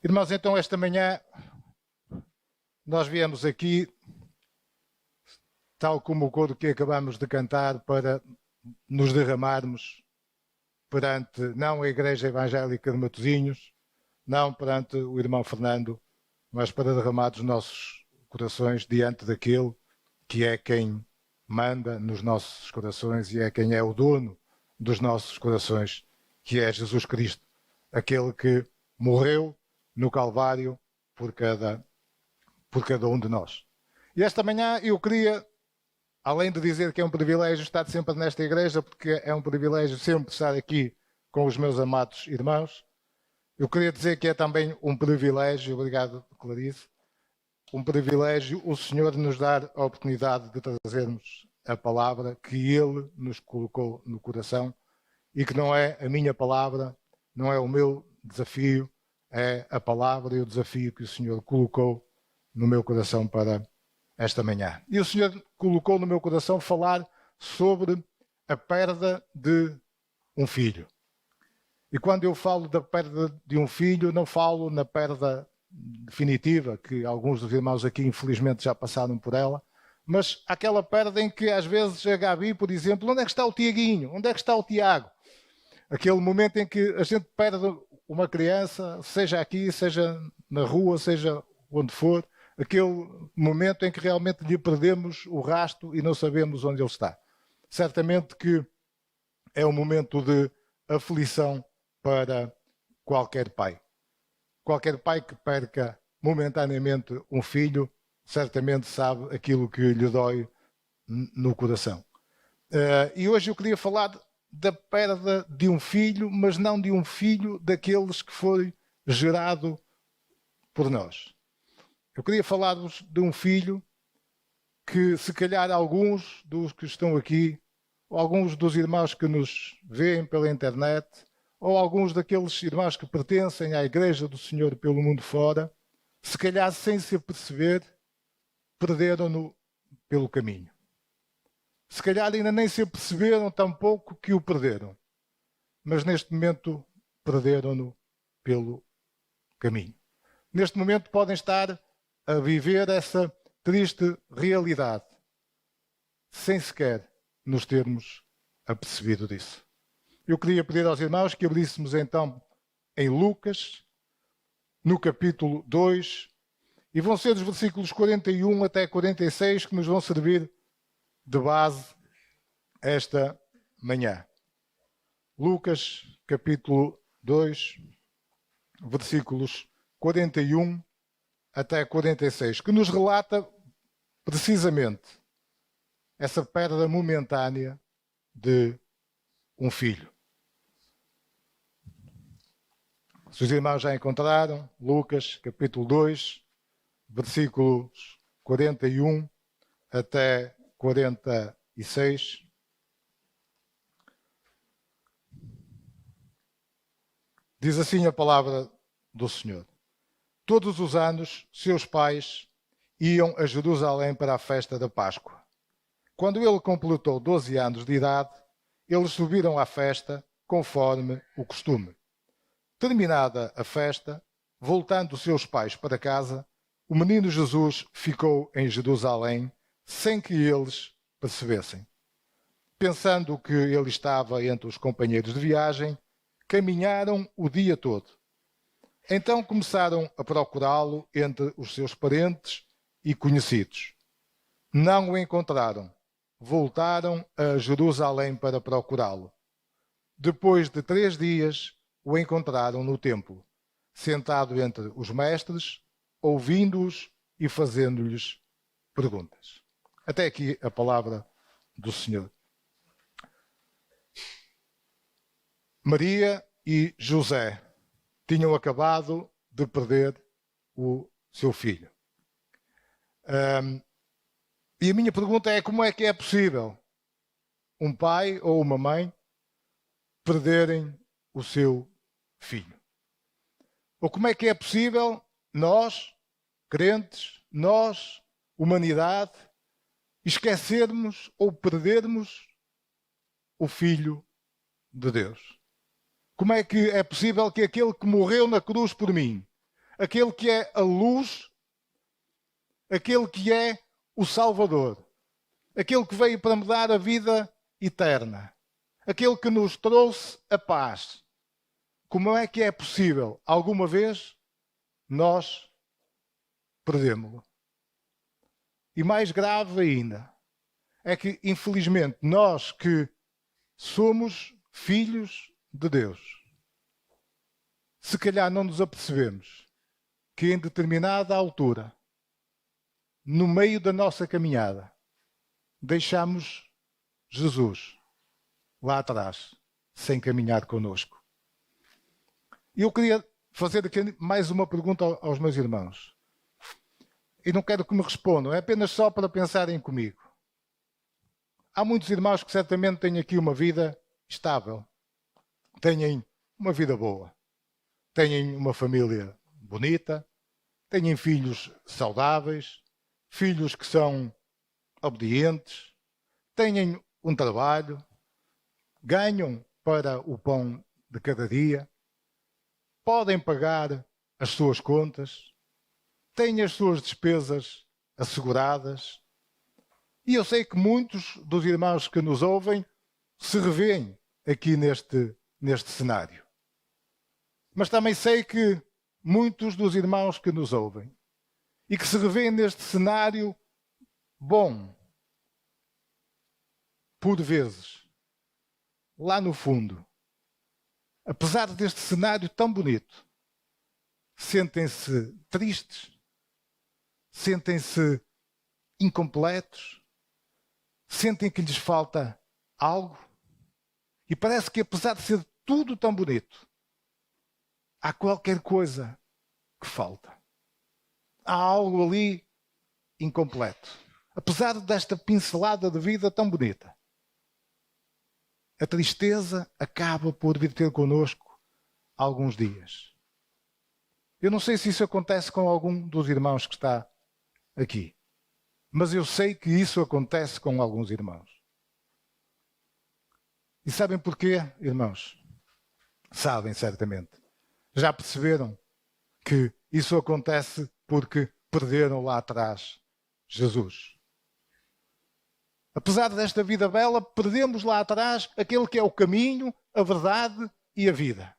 Irmãos, então esta manhã nós viemos aqui, tal como o coro que acabamos de cantar, para nos derramarmos perante não a Igreja Evangélica de Matosinhos, não perante o irmão Fernando, mas para derramar os nossos corações diante daquele que é quem manda nos nossos corações e é quem é o dono dos nossos corações, que é Jesus Cristo, aquele que morreu no Calvário por cada um de nós. E esta manhã eu queria, além de dizer que é um privilégio estar sempre nesta igreja, porque é um privilégio sempre estar aqui com os meus amados irmãos, eu queria dizer que é também um privilégio, obrigado Clarice, um privilégio o Senhor nos dar a oportunidade de trazermos a palavra que Ele nos colocou no coração e que não é a minha palavra, não é o meu desafio, é a palavra e o desafio que o Senhor colocou no meu coração para esta manhã. E o Senhor colocou no meu coração falar sobre a perda de um filho. E quando eu falo da perda de um filho, não falo na perda definitiva, que alguns dos irmãos aqui infelizmente já passaram por ela, mas aquela perda em que às vezes a Gabi, por exemplo, onde é que está o Tiaguinho? Onde é que está o Tiago? Aquele momento em que a gente perde uma criança, seja aqui, seja na rua, seja onde for, aquele momento em que realmente lhe perdemos o rastro e não sabemos onde ele está. Certamente que é um momento de aflição para qualquer pai. Qualquer pai que perca momentaneamente um filho, certamente sabe aquilo que lhe dói no coração. E hoje eu queria falar da perda de um filho, mas não de um filho daqueles que foi gerado por nós. Eu queria falar-vos de um filho que, se calhar, alguns dos que estão aqui, ou alguns dos irmãos que nos veem pela internet, ou alguns daqueles irmãos que pertencem à Igreja do Senhor pelo mundo fora, se calhar, sem se aperceber, perderam-no pelo caminho. Se calhar ainda nem se aperceberam tampouco que o perderam, mas neste momento perderam-no pelo caminho. Neste momento podem estar a viver essa triste realidade, sem sequer nos termos apercebido disso. Eu queria pedir aos irmãos que abríssemos então em Lucas, no capítulo 2, e vão ser dos versículos 41 até 46 que nos vão servir de base esta manhã. Lucas, capítulo 2, versículos 41 até 46, que nos relata precisamente essa perda momentânea de um filho. Se os irmãos já encontraram, Lucas, capítulo 2, versículos 41 até 46. Diz assim a palavra do Senhor. Todos os anos, seus pais iam a Jerusalém para a festa da Páscoa. Quando ele completou 12 anos de idade, eles subiram à festa conforme o costume. Terminada a festa, voltando seus pais para casa, o menino Jesus ficou em Jerusalém sem que eles percebessem. Pensando que ele estava entre os companheiros de viagem, caminharam o dia todo. Então começaram a procurá-lo entre os seus parentes e conhecidos. Não o encontraram. Voltaram a Jerusalém para procurá-lo. Depois de 3 dias, o encontraram no templo, sentado entre os mestres, ouvindo-os e fazendo-lhes perguntas. Até aqui a palavra do Senhor. Maria e José tinham acabado de perder o seu filho. E a minha pergunta é: como é que é possível um pai ou uma mãe perderem o seu filho? Ou como é que é possível nós, crentes, nós, humanidade, esquecermos ou perdermos o Filho de Deus? Como é que é possível que aquele que morreu na cruz por mim, aquele que é a luz, aquele que é o Salvador, aquele que veio para me dar a vida eterna, aquele que nos trouxe a paz. Como é que é possível, alguma vez, nós perdemos-lo? E mais grave ainda, é que, infelizmente, nós que somos filhos de Deus, se calhar não nos apercebemos que em determinada altura, no meio da nossa caminhada, deixamos Jesus lá atrás, sem caminhar connosco. E eu queria fazer aqui mais uma pergunta aos meus irmãos. E não quero que me respondam, é apenas só para pensarem comigo. Há muitos irmãos que certamente têm aqui uma vida estável, têm uma vida boa, têm uma família bonita, têm filhos saudáveis, filhos que são obedientes, têm um trabalho, ganham para o pão de cada dia, podem pagar as suas contas, têm as suas despesas asseguradas. E eu sei que muitos dos irmãos que nos ouvem se revêem aqui neste cenário. Mas também sei que muitos dos irmãos que nos ouvem e que se revêem neste cenário bom, por vezes, lá no fundo, apesar deste cenário tão bonito, sentem-se tristes, sentem-se incompletos, sentem que lhes falta algo. E parece que, apesar de ser tudo tão bonito, há qualquer coisa que falta. Há algo ali incompleto. Apesar desta pincelada de vida tão bonita, a tristeza acaba por vir ter connosco alguns dias. Eu não sei se isso acontece com algum dos irmãos que está aqui, mas eu sei que isso acontece com alguns irmãos. E sabem porquê, irmãos? Sabem, certamente. Já perceberam que isso acontece porque perderam lá atrás Jesus. Apesar desta vida bela, perdemos lá atrás aquele que é o caminho, a verdade e a vida.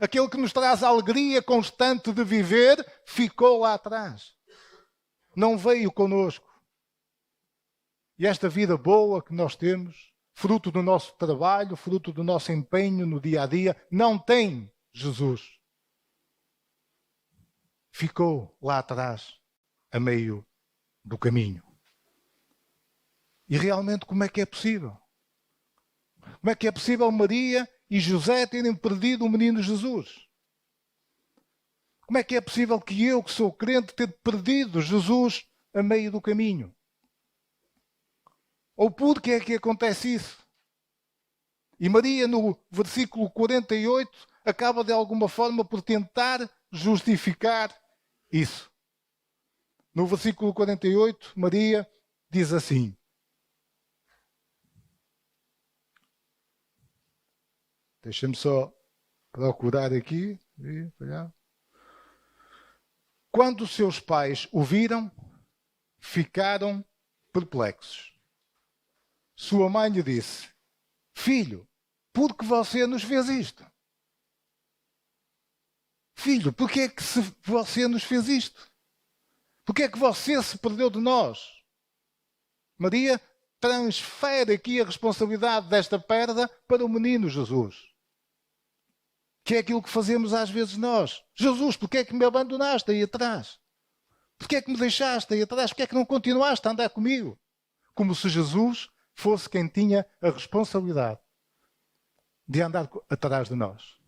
Aquele que nos traz a alegria constante de viver, ficou lá atrás. Não veio connosco. E esta vida boa que nós temos, fruto do nosso trabalho, fruto do nosso empenho no dia a dia, não tem Jesus. Ficou lá atrás, a meio do caminho. E realmente, como é que é possível? Como é que é possível Maria e José terem perdido o menino Jesus? Como é que é possível que eu, que sou crente, ter perdido Jesus a meio do caminho? Ou por que é que acontece isso? E Maria, no versículo 48, acaba de alguma forma por tentar justificar isso. No versículo 48, Maria diz assim: deixa-me só procurar aqui. Quando seus pais o viram, ficaram perplexos. Sua mãe lhe disse: filho, por que você nos fez isto? Filho, por que é que você nos fez isto? Por que é que você se perdeu de nós? Maria transfere aqui a responsabilidade desta perda para o menino Jesus. Que é aquilo que fazemos às vezes nós. Jesus, porquê é que me abandonaste aí atrás? Porquê é que me deixaste aí atrás? Porquê é que não continuaste a andar comigo? Como se Jesus fosse quem tinha a responsabilidade de andar atrás de nós.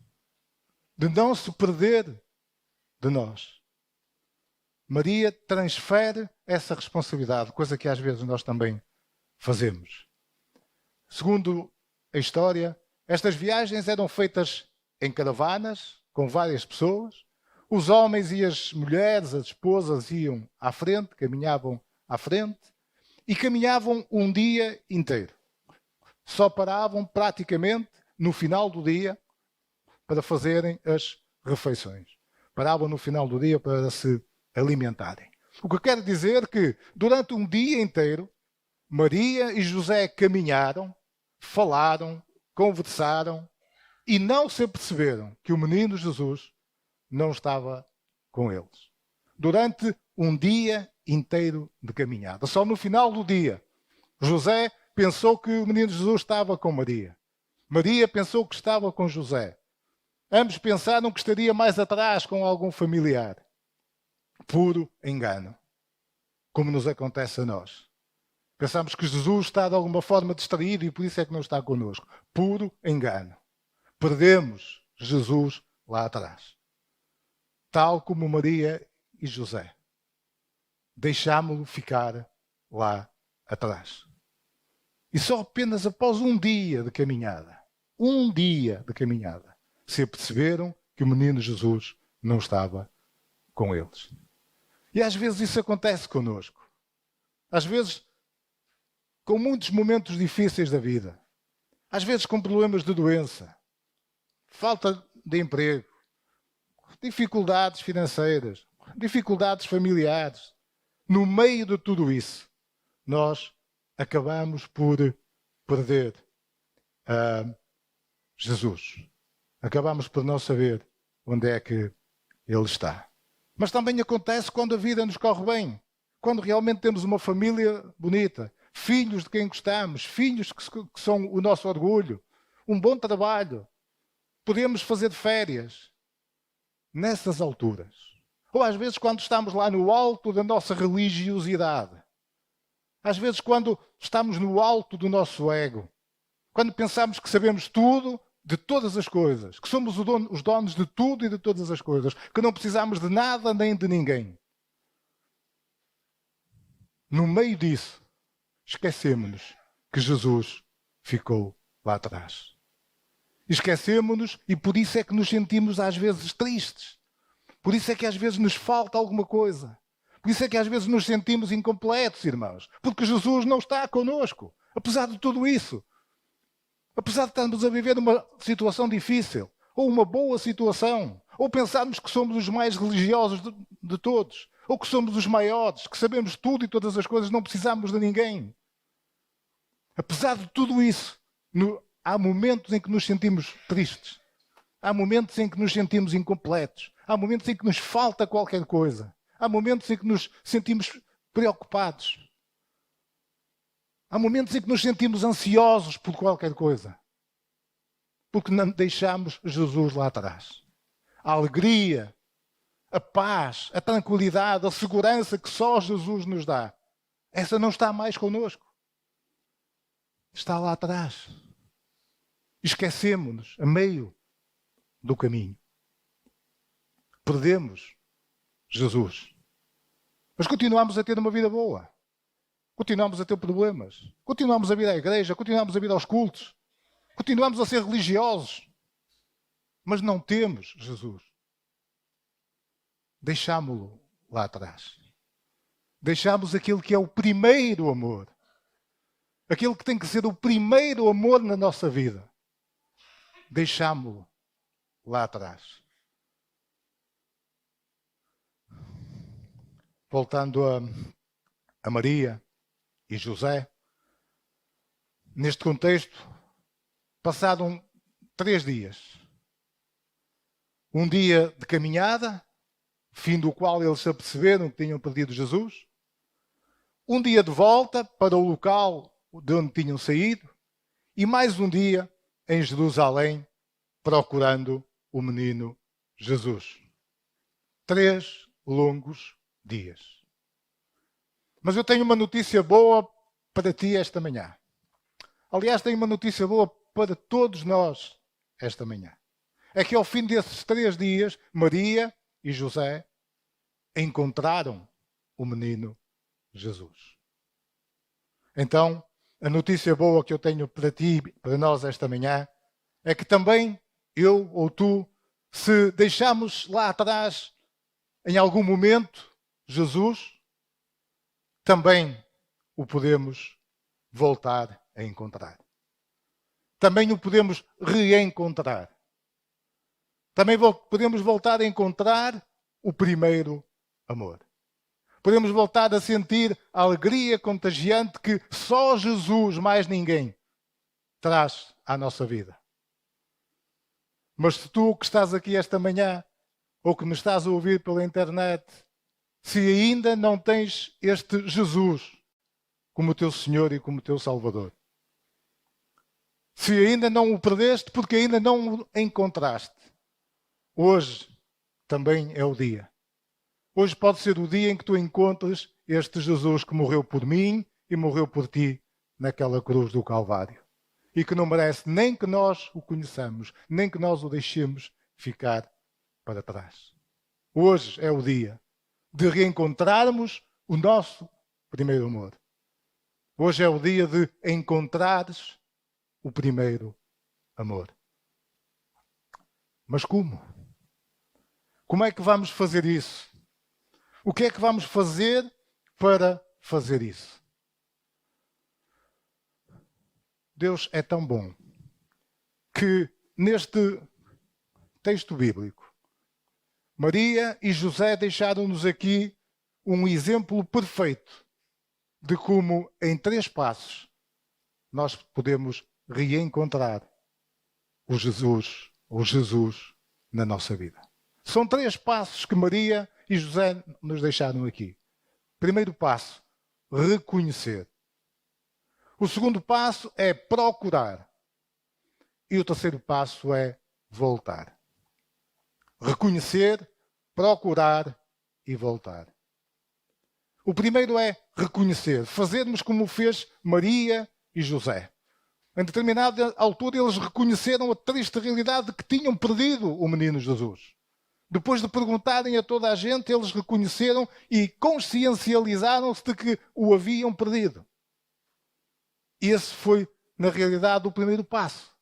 De não se perder de nós. Maria transfere essa responsabilidade, coisa que às vezes nós também fazemos. Segundo a história, estas viagens eram feitas em caravanas, com várias pessoas. Os homens e as mulheres, as esposas, iam à frente, caminhavam à frente, e caminhavam um dia inteiro. Só paravam praticamente no final do dia para fazerem as refeições. paravam no final do dia para se alimentarem. O que quer dizer que, durante um dia inteiro, Maria e José caminharam, falaram, conversaram e não se aperceberam que o menino Jesus não estava com eles. Durante um dia inteiro de caminhada. Só no final do dia, José pensou que o menino Jesus estava com Maria. Maria pensou que estava com José. Ambos pensaram que estaria mais atrás com algum familiar. Puro engano. Como nos acontece a nós. Pensamos que Jesus está de alguma forma distraído e por isso é que não está connosco. Puro engano. Perdemos Jesus lá atrás. Tal como Maria e José. Deixámo-lo ficar lá atrás. E só apenas após um dia de caminhada, se aperceberam que o menino Jesus não estava com eles. E às vezes isso acontece connosco. Às vezes com muitos momentos difíceis da vida. Às vezes com problemas de doença, falta de emprego, dificuldades financeiras, dificuldades familiares. No meio de tudo isso, nós acabamos por perder Jesus. Acabamos por não saber onde é que Ele está. Mas também acontece quando a vida nos corre bem. Quando realmente temos uma família bonita, filhos de quem gostamos, filhos que são o nosso orgulho, um bom trabalho, podemos fazer férias. Nessas alturas. Ou às vezes quando estamos lá no alto da nossa religiosidade. Às vezes quando estamos no alto do nosso ego. Quando pensamos que sabemos tudo de todas as coisas. Que somos os donos de tudo e de todas as coisas. Que não precisamos de nada nem de ninguém. No meio disso, esquecemos-nos que Jesus ficou lá atrás. Esquecemos-nos e por isso é que nos sentimos às vezes tristes. Por isso é que às vezes nos falta alguma coisa. Por isso é que às vezes nos sentimos incompletos, irmãos. Porque Jesus não está connosco. Apesar de tudo isso. Apesar de estarmos a viver uma situação difícil. Ou uma boa situação. Ou pensarmos que somos os mais religiosos de todos. Ou que somos os maiores. Que sabemos tudo e todas as coisas. Não precisamos de ninguém. Apesar de tudo isso. Há momentos em que nos sentimos tristes. Há momentos em que nos sentimos incompletos. Há momentos em que nos falta qualquer coisa. Há momentos em que nos sentimos preocupados. Há momentos em que nos sentimos ansiosos por qualquer coisa. Porque não deixamos Jesus lá atrás. A alegria, a paz, a tranquilidade, a segurança que só Jesus nos dá. Essa não está mais connosco. Está lá atrás. Esquecemos-nos a meio do caminho. Perdemos Jesus. Mas continuamos a ter uma vida boa. Continuamos a ter problemas. Continuamos a vir à igreja. Continuamos a vir aos cultos. Continuamos a ser religiosos. Mas não temos Jesus. Deixámo-lo lá atrás. Deixámos aquele que é o primeiro amor. Aquele que tem que ser o primeiro amor na nossa vida. Deixámo-lo lá atrás. Voltando a Maria e José, neste contexto, passaram 3 dias. Um dia de caminhada, fim do qual eles se aperceberam que tinham perdido Jesus. Um dia de volta para o local de onde tinham saído. E mais um dia em Jerusalém, procurando o menino Jesus. 3 longos dias. Mas eu tenho uma notícia boa para ti esta manhã. Aliás, tenho uma notícia boa para todos nós esta manhã. É que ao fim desses 3 dias, Maria e José encontraram o menino Jesus. Então, a notícia boa que eu tenho para ti, para nós esta manhã, é que também eu ou tu, se deixamos lá atrás, em algum momento, Jesus, também o podemos voltar a encontrar. Também o podemos reencontrar. Também podemos voltar a encontrar o primeiro amor. Podemos voltar a sentir a alegria contagiante que só Jesus, mais ninguém, traz à nossa vida. Mas se tu que estás aqui esta manhã, ou que me estás a ouvir pela internet, se ainda não tens este Jesus como teu Senhor e como teu Salvador, se ainda não o perdeste porque ainda não o encontraste, hoje também é o dia. Hoje pode ser o dia em que tu encontres este Jesus que morreu por mim e morreu por ti naquela cruz do Calvário. E que não merece nem que nós o conheçamos, nem que nós o deixemos ficar para trás. Hoje é o dia de reencontrarmos o nosso primeiro amor. Hoje é o dia de encontrares o primeiro amor. Mas como? Como é que vamos fazer isso? O que é que vamos fazer para fazer isso? Deus é tão bom que neste texto bíblico, Maria e José deixaram-nos aqui um exemplo perfeito de como, em 3 passos, nós podemos reencontrar o Jesus na nossa vida. São 3 passos que Maria e José nos deixaram aqui. Primeiro passo, reconhecer. O segundo passo é procurar. E o terceiro passo é voltar. Reconhecer, procurar e voltar. O primeiro é reconhecer, fazermos como fez Maria e José. Em determinada altura eles reconheceram a triste realidade de que tinham perdido o menino Jesus. Depois de perguntarem a toda a gente, eles reconheceram e consciencializaram-se de que o haviam perdido. Esse foi, na realidade, o primeiro passo.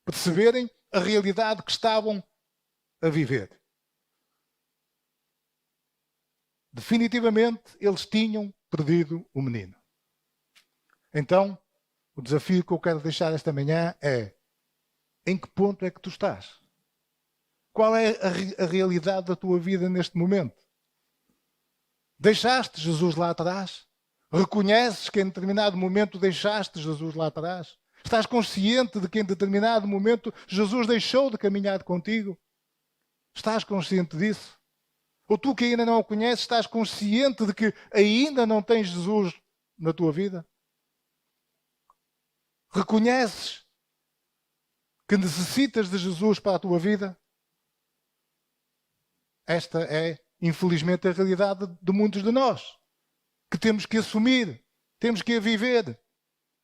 Perceberem a realidade que estavam a viver. Definitivamente, eles tinham perdido o menino. Então, o desafio que eu quero deixar esta manhã é: em que ponto é que tu estás? Qual é a realidade da tua vida neste momento? Deixaste Jesus lá atrás? Reconheces que em determinado momento deixaste Jesus lá atrás? Estás consciente de que em determinado momento Jesus deixou de caminhar contigo? Estás consciente disso? Ou tu que ainda não o conheces, estás consciente de que ainda não tens Jesus na tua vida? Reconheces que necessitas de Jesus para a tua vida? Esta é, infelizmente, a realidade de muitos de nós, que temos que assumir, temos que a viver,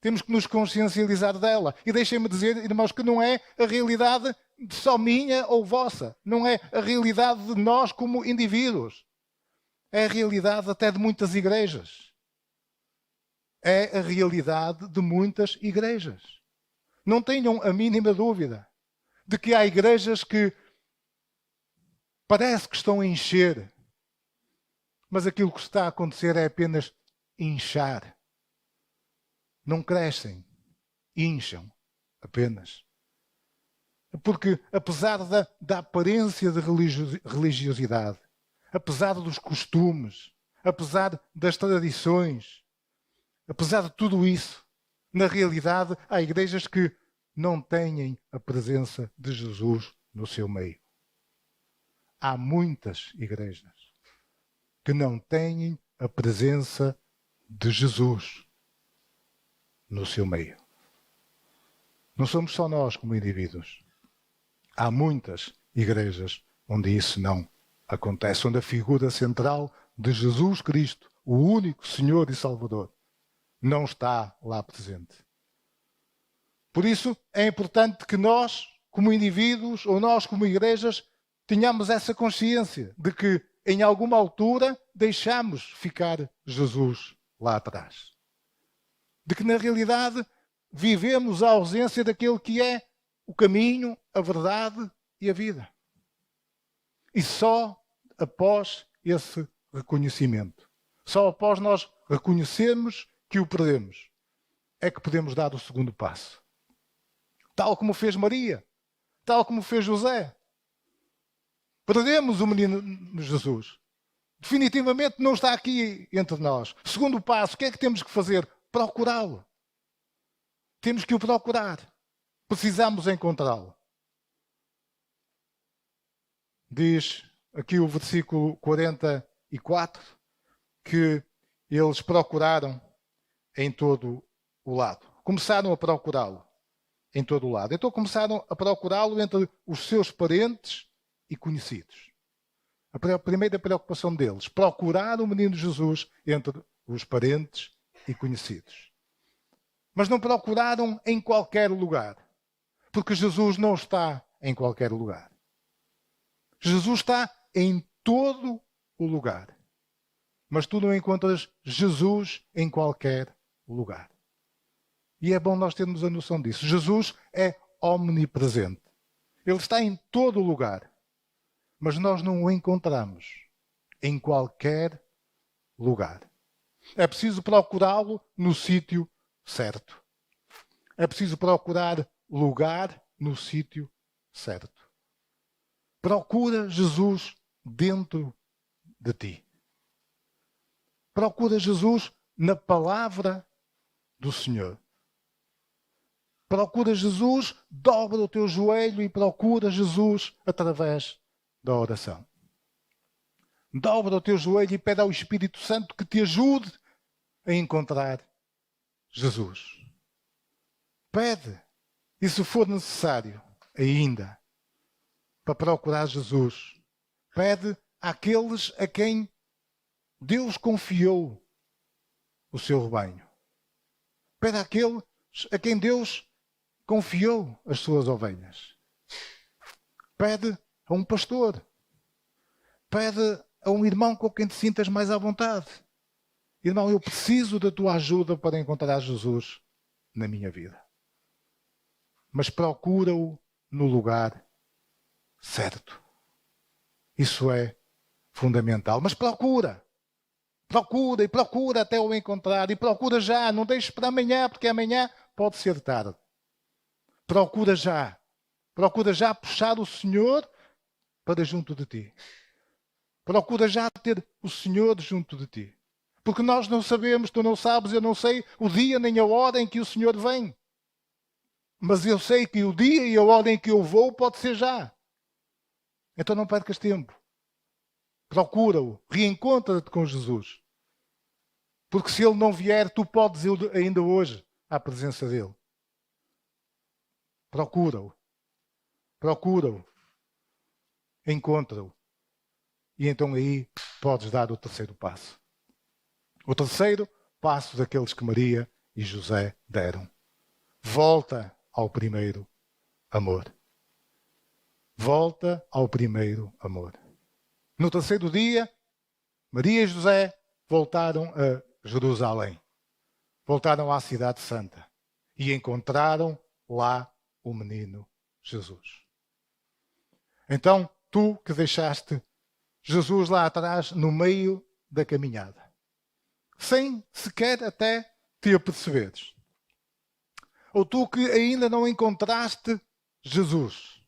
temos que nos consciencializar dela. E deixem-me dizer, irmãos, que não é a realidade só minha ou vossa, não é a realidade de nós como indivíduos, é a realidade até de muitas igrejas. É a realidade de muitas igrejas. Não tenham a mínima dúvida de que há igrejas que parece que estão a encher, mas aquilo que está a acontecer é apenas inchar. Não crescem, incham apenas. Porque apesar da aparência de religiosidade, apesar dos costumes, apesar das tradições, apesar de tudo isso, na realidade há igrejas que não têm a presença de Jesus no seu meio. Há muitas igrejas que não têm a presença de Jesus no seu meio. Não somos só nós como indivíduos. Há muitas igrejas onde isso não acontece, onde a figura central de Jesus Cristo, o único Senhor e Salvador, não está lá presente. Por isso é importante que nós, como indivíduos, ou nós como igrejas, tenhamos essa consciência de que em alguma altura deixamos ficar Jesus lá atrás. De que na realidade vivemos a ausência daquele que é o caminho, a verdade e a vida. E só após esse reconhecimento, só após nós reconhecermos que o perdemos, é que podemos dar o segundo passo. Tal como fez Maria, tal como fez José. Perdemos o menino Jesus. Definitivamente não está aqui entre nós. Segundo passo, o que é que temos que fazer? Procurá-lo. Temos que o procurar. Precisamos encontrá-lo. Diz aqui o versículo 44 que eles procuraram em todo o lado. Começaram a procurá-lo em todo o lado. Então começaram a procurá-lo entre os seus parentes e conhecidos. A primeira preocupação deles, procurar o menino Jesus entre os parentes e conhecidos. Mas não procuraram em qualquer lugar, porque Jesus não está em qualquer lugar. Jesus está em todo o lugar. Mas tu não encontras Jesus em qualquer lugar. E é bom nós termos a noção disso. Jesus é omnipresente. Ele está em todo o lugar. Mas nós não o encontramos em qualquer lugar. É preciso procurá-lo no sítio certo. É preciso procurar lugar no sítio certo. Procura Jesus dentro de ti. Procura Jesus na palavra do Senhor. Procura Jesus, dobra o teu joelho e procura Jesus através da oração. Dobra o teu joelho e pede ao Espírito Santo que te ajude a encontrar Jesus. Pede, e se for necessário, ainda, para procurar Jesus, pede àqueles a quem Deus confiou o seu rebanho. Pede àqueles a quem Deus confiou as suas ovelhas. Pede a um pastor. Pede a um irmão com quem te sintas mais à vontade. Irmão, eu preciso da tua ajuda para encontrar Jesus na minha vida. Mas procura-o no lugar certo. Isso é fundamental. Mas procura. Procura e procura até o encontrar. E procura já. Não deixes para amanhã, porque amanhã pode ser tarde. Procura já. Procura já puxar o Senhor para junto de ti. Procura já ter o Senhor junto de ti. Porque nós não sabemos, tu não sabes, eu não sei o dia nem a hora em que o Senhor vem. Mas eu sei que o dia e a hora em que eu vou pode ser já. Então não percas tempo. Procura-o. Reencontra-te com Jesus. Porque se Ele não vier, tu podes ir ainda hoje à presença dEle. Procura-o. Procura-o. Encontra-o. E então aí podes dar o terceiro passo. O terceiro passo daqueles que Maria e José deram. Volta ao primeiro amor. Volta ao primeiro amor. No terceiro dia, Maria e José voltaram a Jerusalém. Voltaram à Cidade Santa. E encontraram lá o menino Jesus. Então, tu que deixaste Jesus lá atrás, no meio da caminhada, sem sequer até te aperceberes. Ou tu que ainda não encontraste Jesus,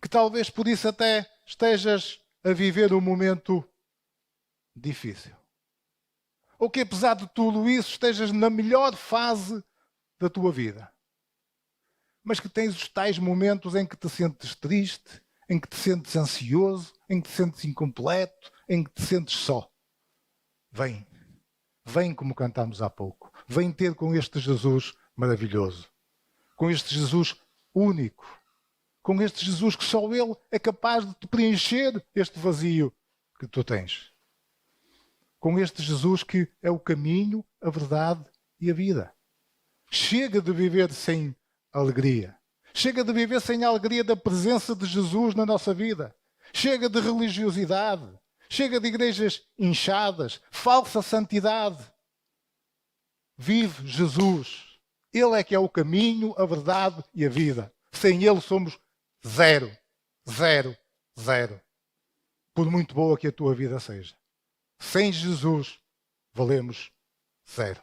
que talvez por isso até estejas a viver um momento difícil. Ou que apesar de tudo isso estejas na melhor fase da tua vida. Mas que tens os tais momentos em que te sentes triste, em que te sentes ansioso, em que te sentes incompleto, em que te sentes só. Vem. Vem como cantamos há pouco. Vem ter com este Jesus maravilhoso. Com este Jesus único. Com este Jesus que só Ele é capaz de te preencher este vazio que tu tens. Com este Jesus que é o caminho, a verdade e a vida. Chega de viver sem alegria. Chega de viver sem a alegria da presença de Jesus na nossa vida. Chega de religiosidade. Chega de igrejas inchadas, falsa santidade. Vive Jesus. Ele é que é o caminho, a verdade e a vida. Sem Ele somos zero. Zero. Zero. Por muito boa que a tua vida seja. Sem Jesus, valemos zero.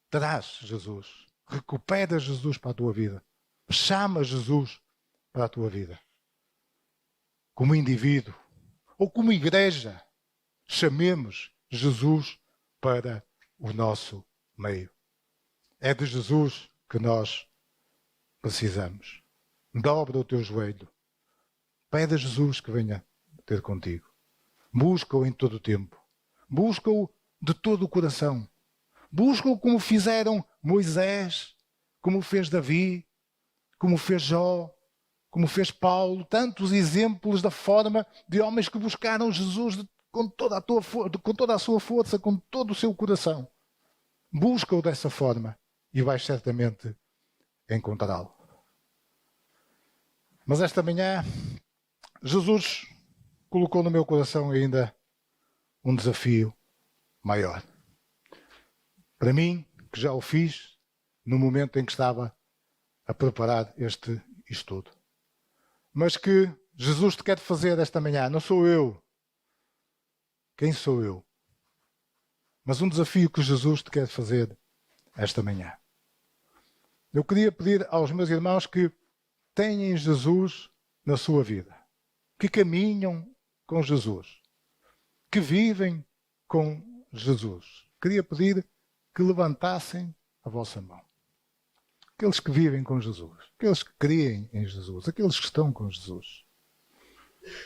Traz Jesus. Recupera Jesus para a tua vida. Chama Jesus para a tua vida. Como indivíduo ou como igreja, chamemos Jesus para o nosso meio. É de Jesus que nós precisamos. Dobra o teu joelho. Pede a Jesus que venha ter contigo. Busca-o em todo o tempo. Busca-o de todo o coração. Busca-o como fizeram Moisés, como fez Davi, como fez Jó, como fez Paulo. Tantos exemplos da forma de homens que buscaram Jesus com toda a sua força, com todo o seu coração. Busca-o dessa forma e vais certamente encontrá-lo. Mas esta manhã, Jesus colocou no meu coração ainda um desafio maior. Para mim, que já o fiz no momento em que estava a preparar este estudo. Mas que Jesus te quer fazer esta manhã. Não sou eu. Quem sou eu? Mas um desafio que Jesus te quer fazer esta manhã. Eu queria pedir aos meus irmãos que tenham Jesus na sua vida. Que caminham com Jesus. Que vivem com Jesus. Queria pedir que levantassem a vossa mão. Aqueles que vivem com Jesus. Aqueles que creem em Jesus. Aqueles que estão com Jesus.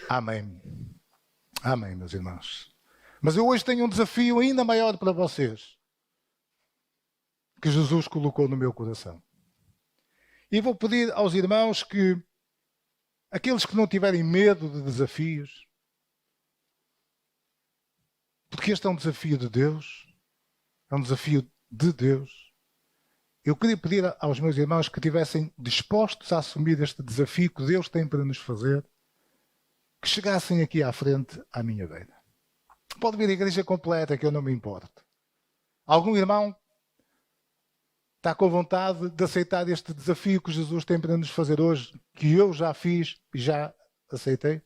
Amém. Amém, meus irmãos. Mas eu hoje tenho um desafio ainda maior para vocês. Que Jesus colocou no meu coração. E vou pedir aos irmãos que aqueles que não tiverem medo de desafios, porque este é um desafio de Deus, é um desafio de Deus. Eu queria pedir aos meus irmãos que estivessem dispostos a assumir este desafio que Deus tem para nos fazer, que chegassem aqui à frente à minha beira. Pode vir a igreja completa, que eu não me importo. Algum irmão está com vontade de aceitar este desafio que Jesus tem para nos fazer hoje, que eu já fiz e já aceitei?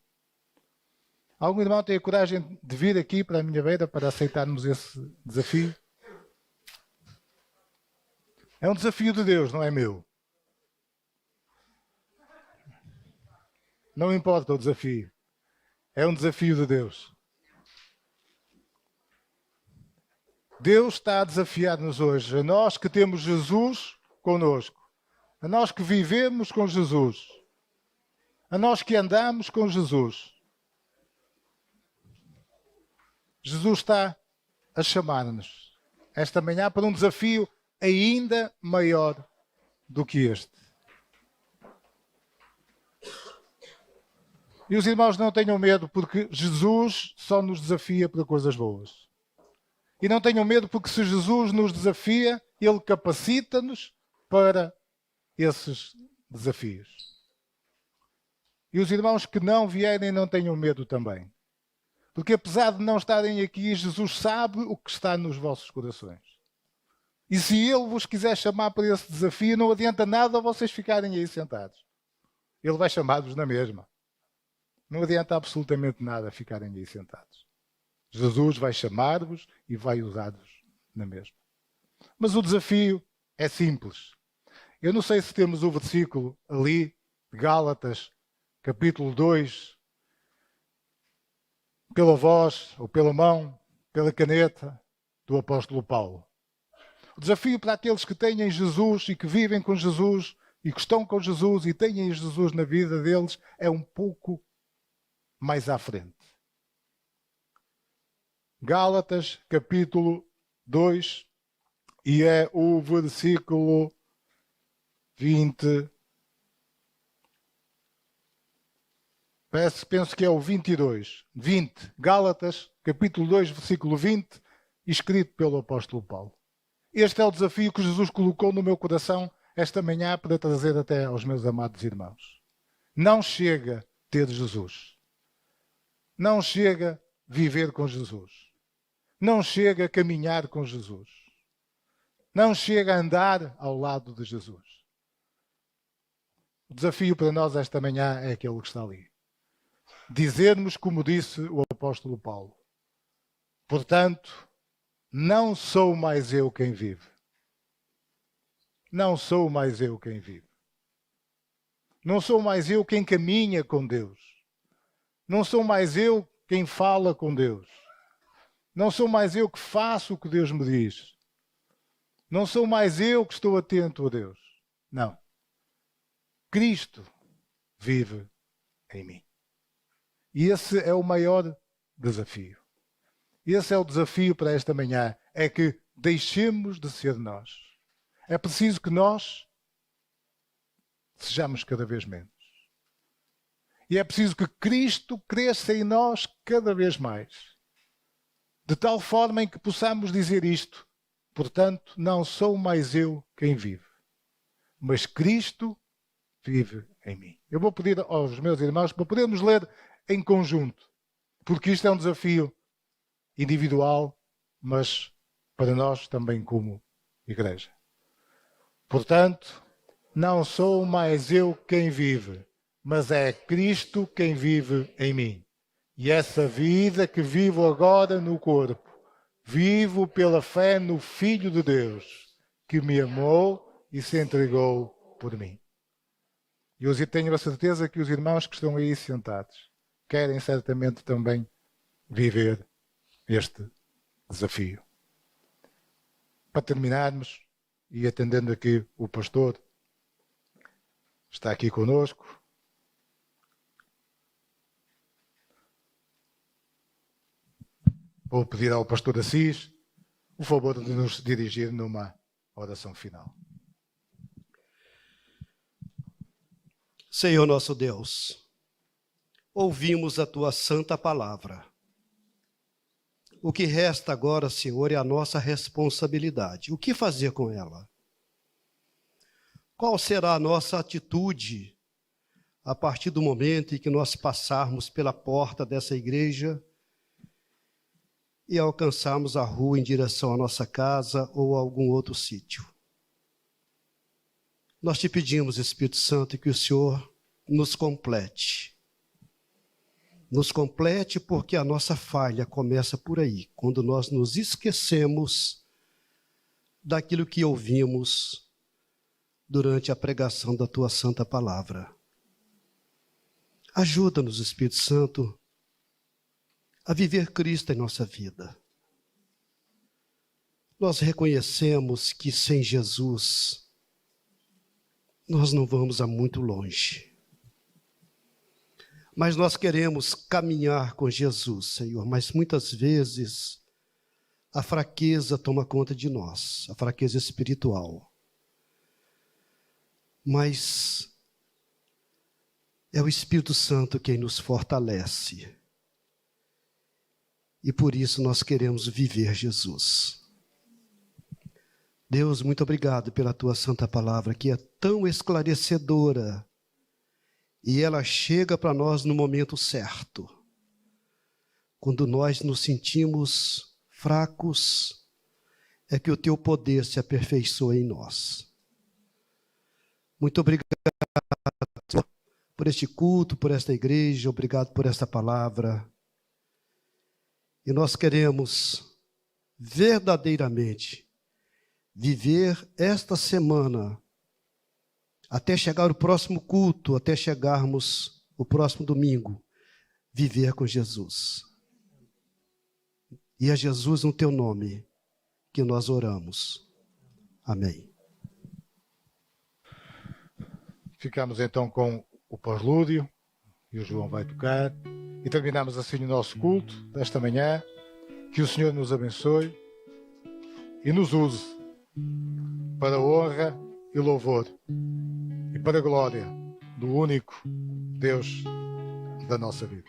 Algum irmão tem a coragem de vir aqui para a minha beira para aceitarmos esse desafio? É um desafio de Deus, não é meu. Não importa o desafio. É um desafio de Deus. Deus está a desafiar-nos hoje, a nós que temos Jesus conosco, a nós que vivemos com Jesus, a nós que andamos com Jesus. Jesus está a chamar-nos esta manhã para um desafio ainda maior do que este. E os irmãos não tenham medo, porque Jesus só nos desafia para coisas boas. E não tenham medo, porque se Jesus nos desafia, Ele capacita-nos para esses desafios. E os irmãos que não vierem não tenham medo também. Porque apesar de não estarem aqui, Jesus sabe o que está nos vossos corações. E se Ele vos quiser chamar para esse desafio, não adianta nada vocês ficarem aí sentados. Ele vai chamar-vos na mesma. Não adianta absolutamente nada ficarem aí sentados. Jesus vai chamar-vos e vai usar-vos na mesma. Mas o desafio é simples. Eu não sei se temos o versículo ali, de Gálatas, capítulo 2, pela voz, ou pela mão, pela caneta do apóstolo Paulo. O desafio para aqueles que têm Jesus e que vivem com Jesus e que estão com Jesus e têm Jesus na vida deles é um pouco mais à frente. Gálatas, capítulo 2, e é o versículo 20. Penso que é o 22. 20. Gálatas, capítulo 2, versículo 20, escrito pelo apóstolo Paulo. Este é o desafio que Jesus colocou no meu coração esta manhã para trazer até aos meus amados irmãos. Não chega ter Jesus. Não chega viver com Jesus. Não chega a caminhar com Jesus. Não chega a andar ao lado de Jesus. O desafio para nós esta manhã é aquele que está ali. Dizermos, como disse o apóstolo Paulo: portanto, não sou mais eu quem vive. Não sou mais eu quem vive. Não sou mais eu quem caminha com Deus. Não sou mais eu quem fala com Deus. Não sou mais eu que faço o que Deus me diz. Não sou mais eu que estou atento a Deus. Não. Cristo vive em mim. E esse é o maior desafio. Esse é o desafio para esta manhã. É que deixemos de ser nós. É preciso que nós sejamos cada vez menos. E é preciso que Cristo cresça em nós cada vez mais. De tal forma em que possamos dizer isto: portanto, não sou mais eu quem vive, mas Cristo vive em mim. Eu vou pedir aos meus irmãos para podermos ler em conjunto, porque isto é um desafio individual, mas para nós também como igreja. Portanto, não sou mais eu quem vive, mas é Cristo quem vive em mim. E essa vida que vivo agora no corpo, vivo pela fé no Filho de Deus, que me amou e se entregou por mim. E eu tenho a certeza que os irmãos que estão aí sentados querem certamente também viver este desafio. Para terminarmos, e atendendo aqui o pastor, está aqui conosco. Vou pedir ao pastor Assis o favor de nos dirigir numa oração final. Senhor nosso Deus, ouvimos a tua santa palavra. O que resta agora, Senhor, é a nossa responsabilidade. O que fazer com ela? Qual será a nossa atitude a partir do momento em que nós passarmos pela porta dessa igreja e alcançarmos a rua em direção à nossa casa ou a algum outro sítio? Nós te pedimos, Espírito Santo, que o Senhor nos complete. Nos complete porque a nossa falha começa por aí, quando nós nos esquecemos daquilo que ouvimos durante a pregação da tua santa palavra. Ajuda-nos, Espírito Santo, a viver Cristo em nossa vida. Nós reconhecemos que sem Jesus nós não vamos a muito longe. Mas nós queremos caminhar com Jesus, Senhor, mas muitas vezes a fraqueza toma conta de nós, a fraqueza espiritual. Mas é o Espírito Santo quem nos fortalece. E por isso nós queremos viver Jesus. Deus, muito obrigado pela tua santa palavra, que é tão esclarecedora. E ela chega para nós no momento certo. Quando nós nos sentimos fracos, é que o teu poder se aperfeiçoa em nós. Muito obrigado por este culto, por esta igreja, obrigado por esta palavra. E nós queremos verdadeiramente viver esta semana, até chegar o próximo culto, até chegarmos o próximo domingo, viver com Jesus. E é Jesus no teu nome que nós oramos. Amém. Ficamos então com o pós-lúdio, e o João vai tocar, e terminamos assim o nosso culto desta manhã. Que o Senhor nos abençoe e nos use para a honra e louvor e para a glória do único Deus da nossa vida.